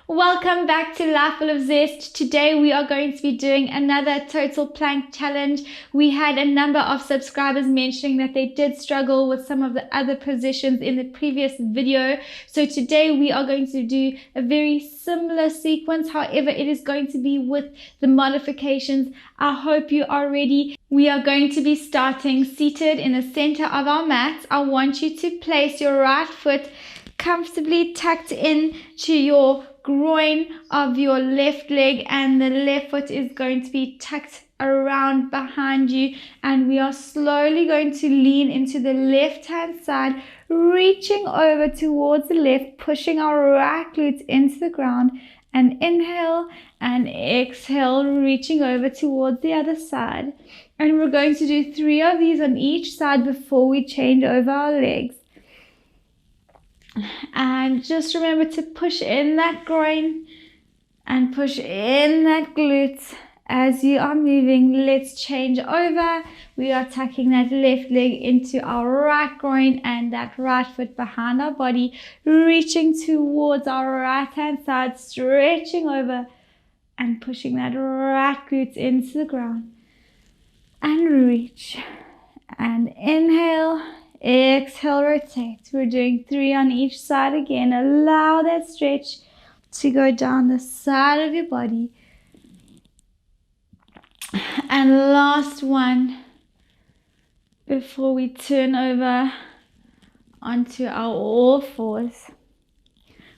Welcome back to Life Full of Zest. Today we are going to be doing another total plank challenge. We had a number of subscribers mentioning that they did struggle with some of the other positions in the previous video. So today we are going to do a very similar sequence. However, it is going to be with the modifications. I hope you are ready. We are going to be starting seated in the center of our mat. I want you to place your right foot comfortably tucked in to your groin of your left leg, and the left foot is going to be tucked around behind you, and we are slowly going to lean into the left hand side, reaching over towards the left, pushing our right glutes into the ground, and inhale and exhale, reaching over towards the other side. And we're going to do 3 of these on each side before we change over our legs. And just remember to push in that groin and push in that glute as you are moving. Let's change over. We are tucking that left leg into our right groin and that right foot behind our body, reaching towards our right hand side, stretching over and pushing that right glute into the ground. And reach and inhale. Exhale, rotate. We're doing 3 on each side again. Allow that stretch to go down the side of your body. And last one before we turn over onto our all fours.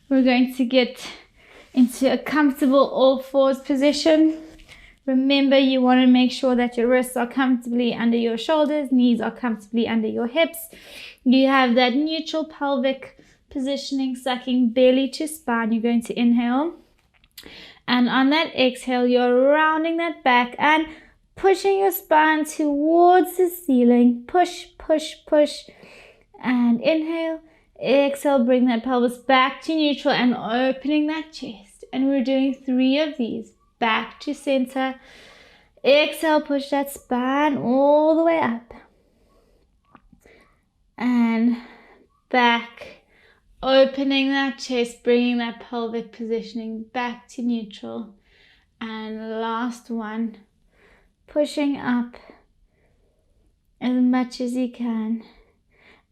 We're going to get into a comfortable all fours position. Remember, you want to make sure that your wrists are comfortably under your shoulders, knees are comfortably under your hips. You have that neutral pelvic positioning, sucking belly to spine. You're going to inhale. And on that exhale, you're rounding that back and pushing your spine towards the ceiling. Push, push, push. And inhale. Exhale, bring that pelvis back to neutral and opening that chest. And we're doing 3 of these. Back to center. Exhale, push that spine all the way up. And back. Opening that chest, bringing that pelvic positioning back to neutral. And last one. Pushing up as much as you can.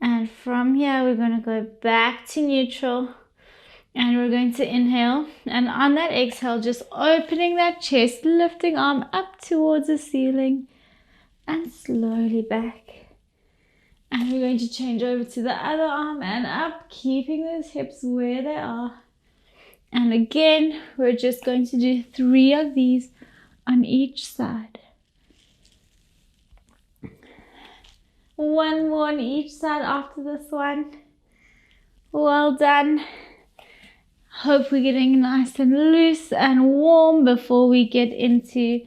And from here, we're going to go back to neutral. And we're going to inhale, and on that exhale, just opening that chest, lifting arm up towards the ceiling, and slowly back. And we're going to change over to the other arm and up, keeping those hips where they are. And again, we're just going to do 3 of these on each side. 1 more on each side after this one. Well done. Hope we're getting nice and loose and warm before we get into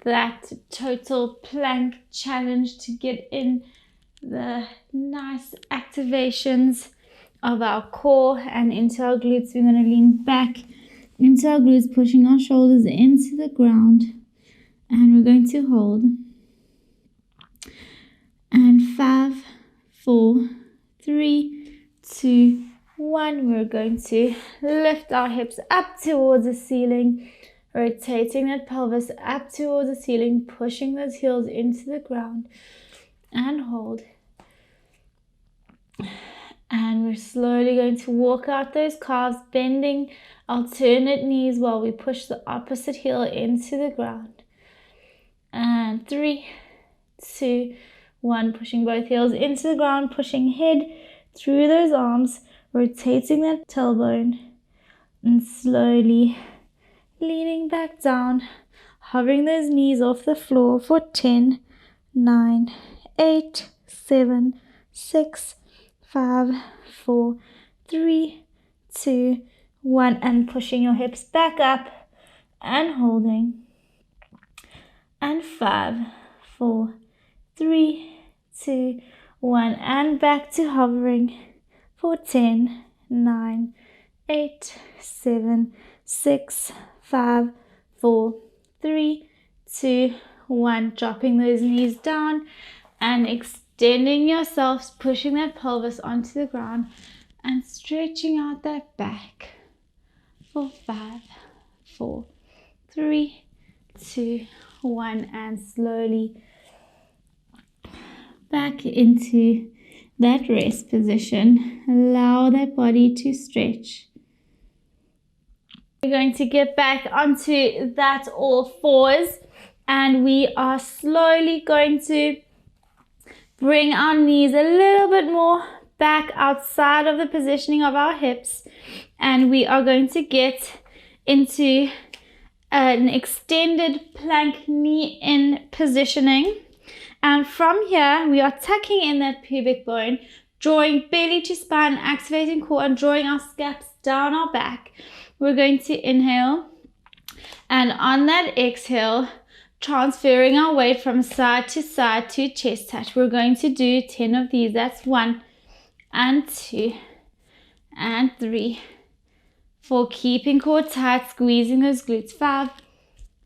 that total plank challenge to get in the nice activations of our core and into our glutes. We're going to lean back into our glutes, pushing our shoulders into the ground, and we're going to hold. And 5, 4, 3, 2, 1, we're going to lift our hips up towards the ceiling, rotating that pelvis up towards the ceiling, pushing those heels into the ground, and hold. And we're slowly going to walk out those calves, bending alternate knees while we push the opposite heel into the ground. And 3, 2, 1, pushing both heels into the ground, pushing head through those arms, rotating that tailbone, and slowly leaning back down, hovering those knees off the floor for 10, 9, 8, 7, 6, 5, 4, 3, 2, 1, and pushing your hips back up and holding. And 5, 4, 3, 2, 1, and back to hovering for 10, 9, 8, 7, 6, 5, 4, 3, 2, 1. Dropping those knees down and extending yourselves, pushing that pelvis onto the ground and stretching out that back. for 5, 4, 3, 2, 1, and slowly back into that rest position. Allow that body to stretch. We're going to get back onto that all fours, and we are slowly going to bring our knees a little bit more back outside of the positioning of our hips, and we are going to get into an extended plank knee in positioning. And from here, we are tucking in that pubic bone, drawing belly to spine, activating core, and drawing our scaps down our back. We're going to inhale, and on that exhale, transferring our weight from side to chest touch. We're going to do 10 of these. That's 1 and 2 and 3, 4, keeping core tight, squeezing those glutes. 5,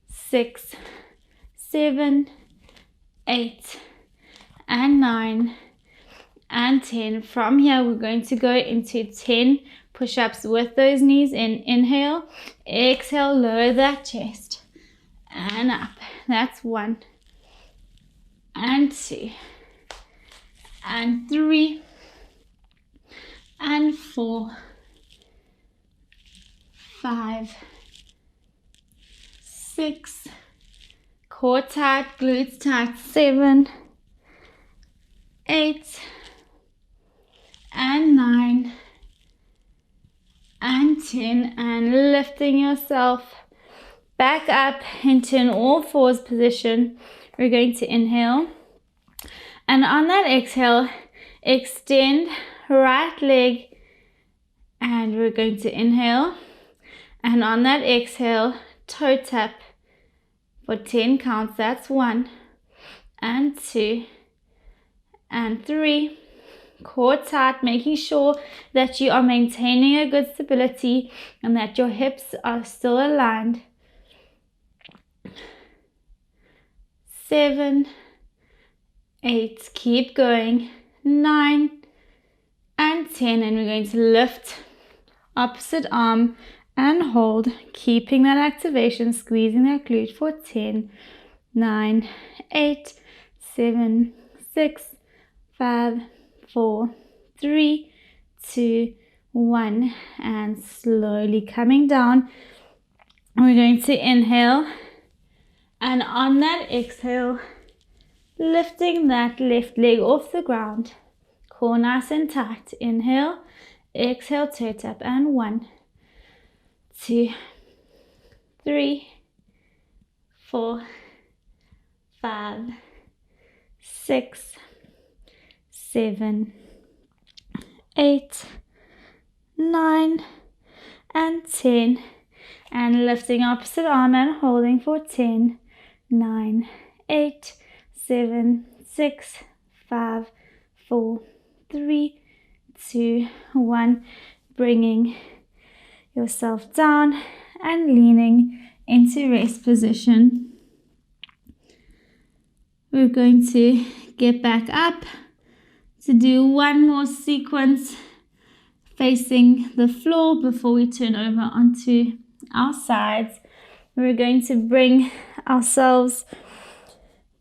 6, 7, 8, and 9, and 10. From here, we're going to go into 10 push-ups with those knees in. Inhale, exhale, lower that chest, and up. That's 1 and 2 and 3 and 4, 5, 6, core tight, glutes tight. 7, 8, and 9, and 10, and lifting yourself back up into an all fours position. We're going to inhale, and on that exhale, extend right leg, and we're going to inhale, and on that exhale, toe tap for 10 counts. That's 1 and 2 and 3. Core tight, making sure that you are maintaining a good stability and that your hips are still aligned. 7, 8, keep going. 9 and 10, and we're going to lift opposite arm and hold, keeping that activation, squeezing that glute for 10, 9, 8, 7, 6, 5, 4, 3, 2, 1, and slowly coming down. We're going to inhale, and on that exhale, lifting that left leg off the ground, core nice and tight. Inhale, exhale, toe tap, and 1, 2, 3, 4, 5, 6, 7, 8, 9, and 10, and lifting opposite arm and holding for 10, 9, 8, 7, 6, 5, 4, 3, 2, 1, bringing yourself down and leaning into rest position. We're going to get back up to do one more sequence facing the floor before we turn over onto our sides. We're going to bring ourselves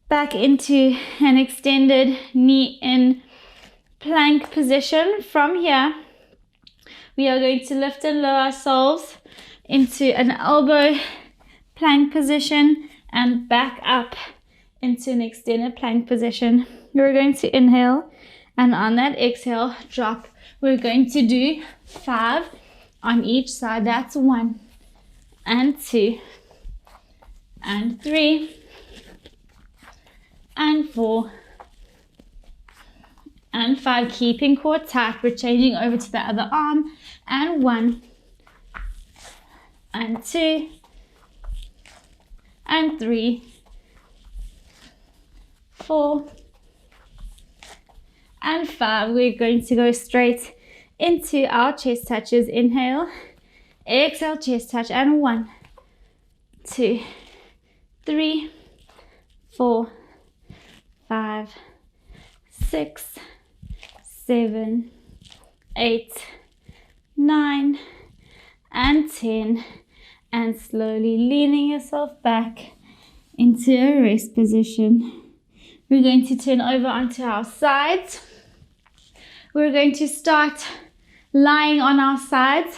back into an extended knee in plank position. From here, we are going to lift and lower ourselves into an elbow plank position and back up into an extended plank position. We're going to inhale, and on that exhale, drop. We're going to do 5 on each side. That's 1 and 2 and 3 and 4 and 5. Keeping core tight. We're changing over to the other arm. And 1 and 2 and 3, 4 and 5. We're going to go straight into our chest touches. Inhale, exhale, chest touch, and 1, 2, 3, 4, 5, 6, 7, 8, 9, and 10, and slowly leaning yourself back into a rest position. We're going to turn over onto our sides. We're going to start lying on our sides.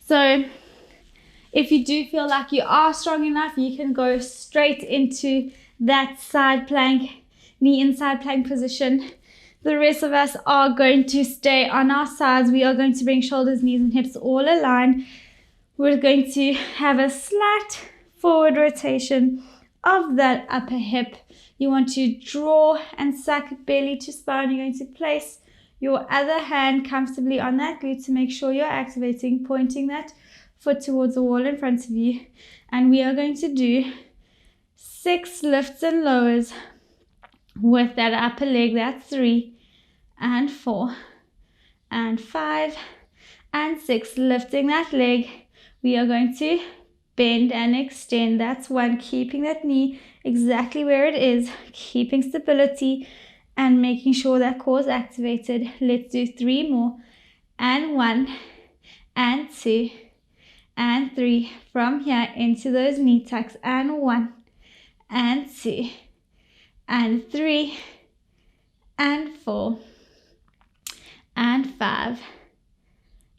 So if you do feel like you are strong enough, you can go straight into that side plank, knee inside plank position. The rest of us are going to stay on our sides. We are going to bring shoulders, knees, and hips all aligned. We're going to have a slight forward rotation of that upper hip. You want to draw and suck belly to spine. You're going to place your other hand comfortably on that glute to make sure you're activating, pointing that foot towards the wall in front of you. And we are going to do 6 lifts and lowers with that upper leg. That's 3 and 4 and 5 and 6. Lifting that leg. We are going to bend and extend. That's 1. Keeping that knee exactly where it is, keeping stability and making sure that core is activated. Let's do 3 more. And 1 and 2 and 3. From here into those knee tucks. And 1 and 2 and 3 and 4 and 5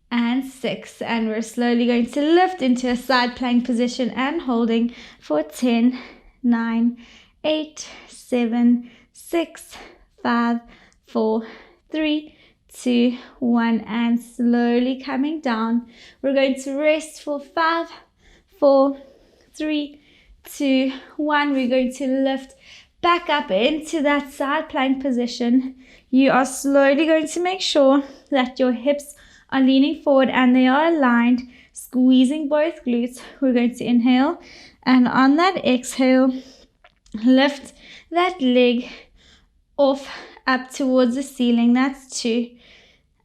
and 6. And we're slowly going to lift into a side plank position and holding for 10, 9, 8, 7, 6, 5, 4, 3, 2, 1, and slowly coming down. We're going to rest for 5, 4, 3, 2, 1. We're going to lift back up into that side plank position. You are slowly going to make sure that your hips are leaning forward and they are aligned, squeezing both glutes. We're going to inhale, and on that exhale, lift that leg off up towards the ceiling. That's 2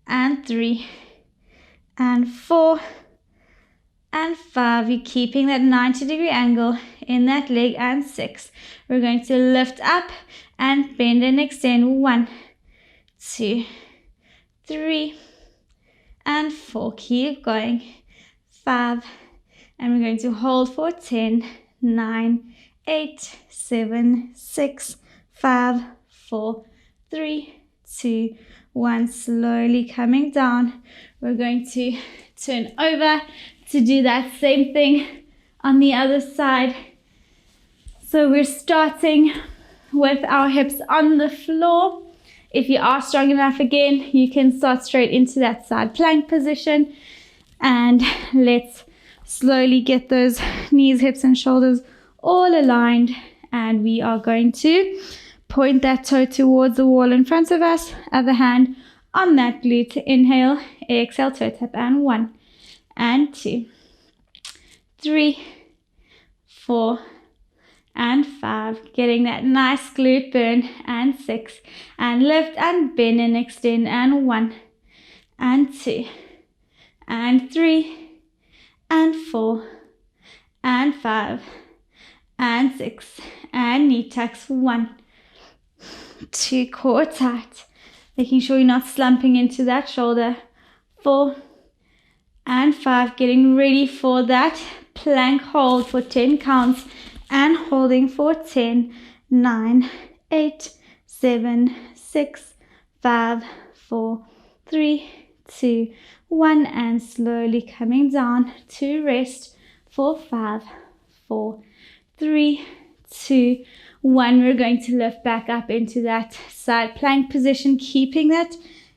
and 3 and 4 and 5. You're keeping that 90-degree angle in that leg. And 6. We're going to lift up and bend and extend. 1, 2, 3 and 4. Keep going. 5. And we're going to hold for 10, 9, 8, 7, 6, 5, 4, 3, 2, 1. Slowly coming down. We're going to turn over to do that same thing on the other side. So we're starting with our hips on the floor. If you are strong enough, again, you can start straight into that side plank position. And let's slowly get those knees, hips, and shoulders all aligned. And we are going to point that toe towards the wall in front of us. Other hand on that glute. Inhale, exhale, toe tap. And 1 and 2, 3, 4 and 5. Getting that nice glute burn. And 6. And lift and bend and extend. And 1 and 2 and 3 and 4 and 5 and 6. And knee tucks. 1, 2, core tight. Making sure you're not slumping into that shoulder. 4 and 5. Getting ready for that plank hold for 10 counts. And holding for 10, 9, 8, 7, 6, 5, 4, 3, 2, 1. And slowly coming down to rest for 5, 4, 3, 2, 1. We're going to lift back up into that side plank position, keeping that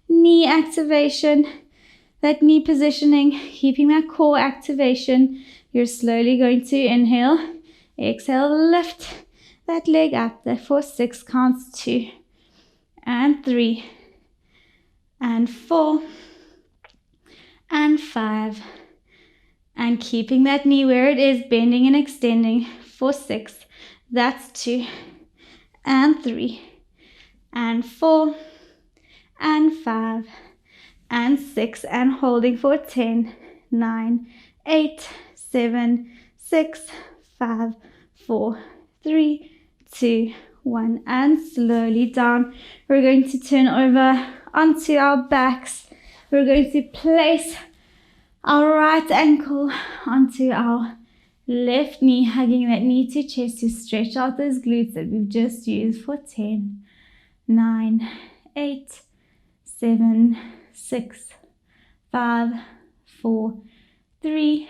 knee activation, that knee positioning, keeping that core activation. You're slowly going to inhale, exhale, lift that leg up. That for 6 counts. 2 and 3 and 4 and 5. And keeping that knee where it is, bending and extending for 6. That's 2 and 3 and 4 and 5 and 6. And holding for 10, 9, 8, 7, 6, 5, 4, 3, 2, 1. And slowly down. We're going to turn over onto our backs. We're going to place our right ankle onto our left knee, hugging that knee to chest to stretch out those glutes that we've just used for 10, 9, 8, 7, 6, 5, 4, 3,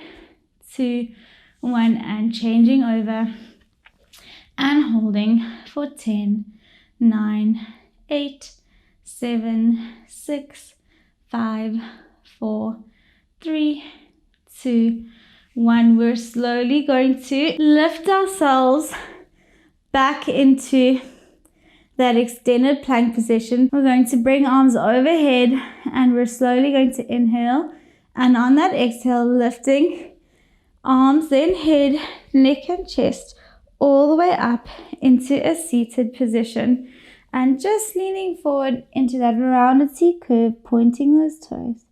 2, 1, and changing over and holding for 10, 9, 8, 7, 6, 5, 4, 3, 2, 1. We're slowly going to lift ourselves back into that extended plank position. We're going to bring arms overhead and we're slowly going to inhale, and on that exhale, lifting arms, then head, neck and chest all the way up into a seated position, and just leaning forward into that rounded C curve, pointing those toes.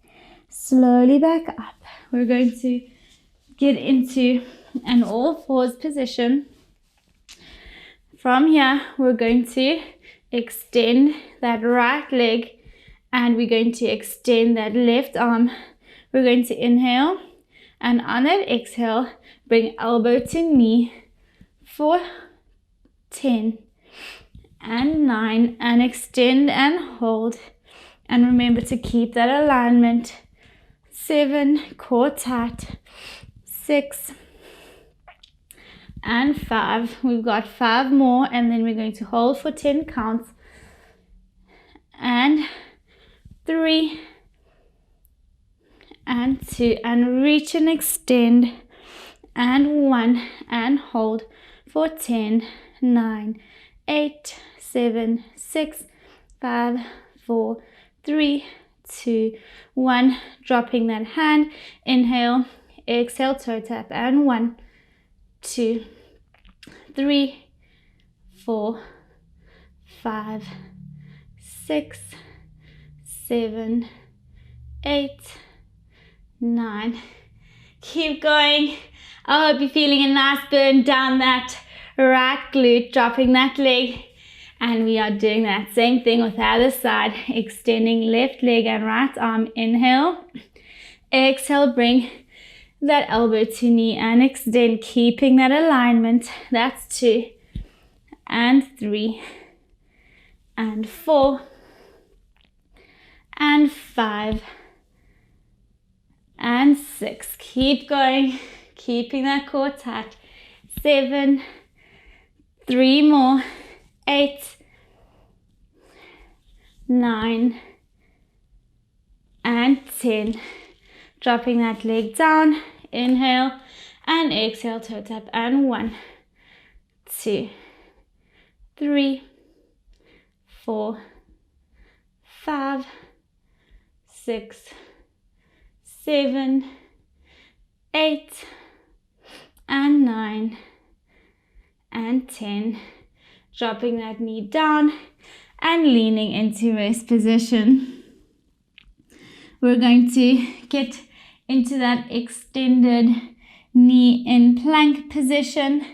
Slowly back up. We're going to get into an all fours position. From here, we're going to extend that right leg and we're going to extend that left arm. We're going to inhale, and on that exhale, bring elbow to knee for 10 and 9, and extend and hold. And remember to keep that alignment. 7, core tight. 6 and 5. We've got 5 more, and then we're going to hold for 10 counts. And 3 and 2, and reach and extend, and 1, and hold for 10, 9, 8, 7, 6, 5, 4, 3, 2, 1. Dropping that hand. Inhale, exhale, toe tap, and 1, 2, 3, 4, 5, 6, 7, 8, 9. Keep going. I hope you're feeling a nice burn down that right glute, dropping that leg. And we are doing that same thing with the other side, extending left leg and right arm. Inhale, exhale, bring that elbow to knee and extend, keeping that alignment. That's 2 and 3 and 4 and 5 and 6. Keep going, keeping that core tight. 7, 3 more, 8, 9 and 10. Dropping that leg down. Inhale and exhale, toe tap, and 1, 2, 3, 4, 5, 6, 7, 8 and 9 and 10. Dropping that knee down and leaning into rest position. We're going to get into that extended knee in plank position.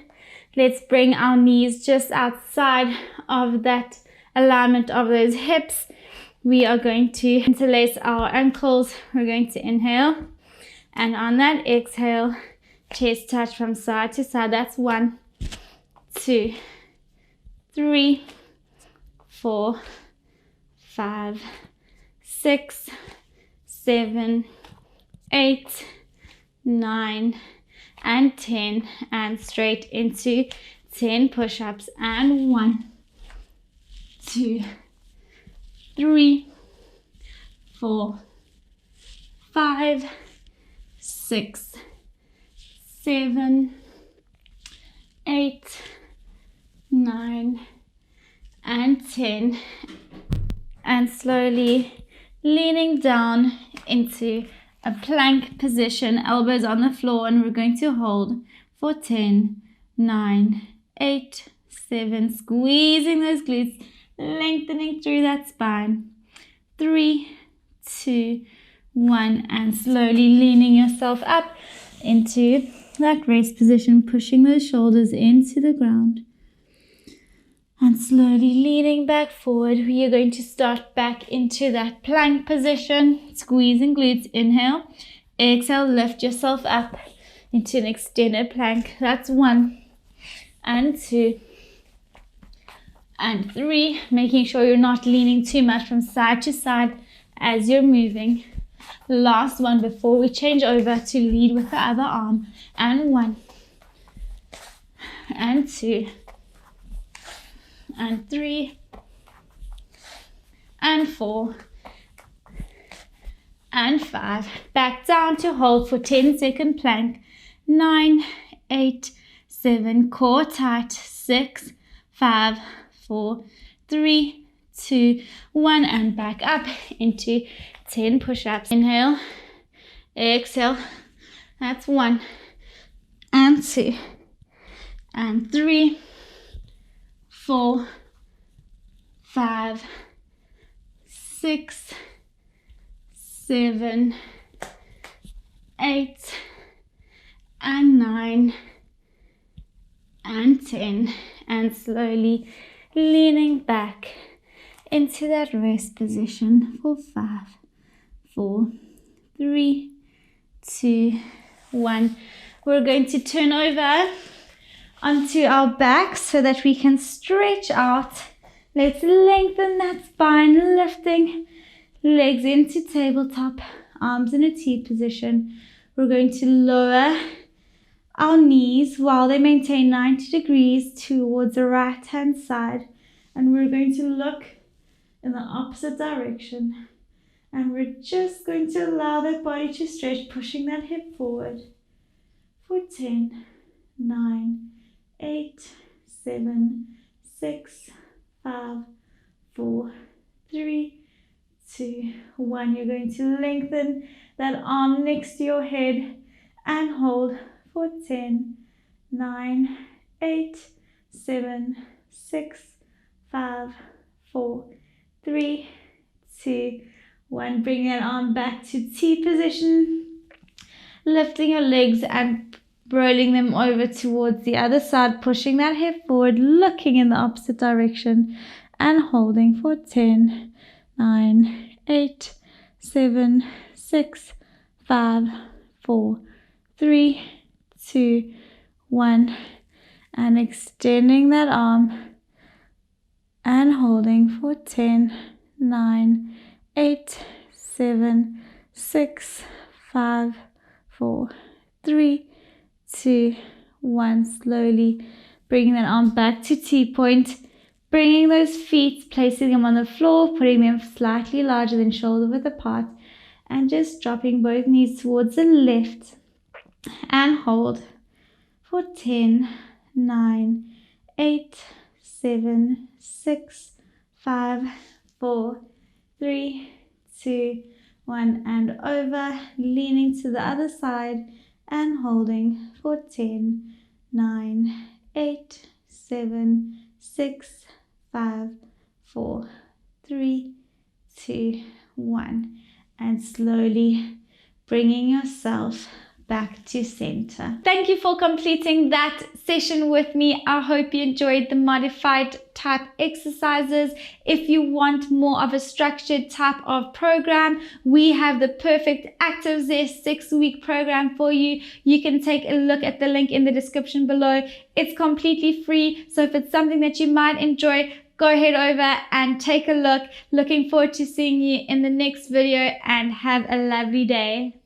Let's bring our knees just outside of that alignment of those hips. We are going to interlace our ankles. We're going to inhale, and on that exhale, chest touch from side to side. That's 1, 2, 3, 4, 5, 6, 7, 8, 9 and 10, and straight into 10 push-ups. And 1, 2, 3, 4, 5, 6, 7, 8, 9 and 10, and slowly leaning down into a plank position, elbows on the floor, and we're going to hold for 10, 9, 8, 7, squeezing those glutes, lengthening through that spine. 3, 2, 1, and slowly leaning yourself up into that rest position, pushing those shoulders into the ground. And slowly leaning back forward, we are going to start back into that plank position, squeezing glutes. Inhale, Exhale, lift yourself up into an extended plank. That's 1 and 2 and 3. Making sure you're not leaning too much from side to side as you're moving. Last one before we change over to lead with the other arm. And 1 and 2 and 3 and 4 and 5. Back down to hold for 10-second plank. 9, 8, 7, core tight. 6, 5, 4, 3, 2, 1, and back up into 10 push-ups. Inhale, exhale. That's 1 and 2 and 3, 4, 5, 6, 7, 8, and 9, and 10. And slowly leaning back into that rest position for 5, 4, 3, 2, 1. We're going to turn over onto our back so that we can stretch out. Let's lengthen that spine, lifting legs into tabletop, arms in a T position. We're going to lower our knees while they maintain 90 degrees towards the right hand side, and we're going to look in the opposite direction, and we're just going to allow that body to stretch, pushing that hip forward for 10, 9, 8, 7, 6, 5, 4, 3, 2, 1. You're going to lengthen that arm next to your head and hold for 10, 9, 8, 7, 6, 5, 4, 3, 2, 1. Bring that arm back to T position, lifting your legs and rolling them over towards the other side, pushing that hip forward, looking in the opposite direction, and holding for 10, 9, 8, 7, 6, 5, 4, 3, 2, 1. And extending that arm and holding for 10, 9, 8, 7, 6, 5, 4, 3, 2, 1. Slowly bringing that arm back to T-point, bringing those feet, placing them on the floor, putting them slightly larger than shoulder width apart, and just dropping both knees towards the left and hold for 10, 9, 8, 7, 6, 5, 4, 3, 2, 1, and over, leaning to the other side and holding for 10, 9, 8, 7, 6, 5, 4, 3, 2, 1, and slowly bringing yourself back to center. Thank you for completing that session with me. I hope you enjoyed the modified type exercises. If you want more of a structured type of program, we have the perfect Active Zest 6-week program for you. You can take a look at the link in the description below. It's completely free, so if it's something that you might enjoy, go ahead over and take a look. Looking forward to seeing you in the next video, and have a lovely day.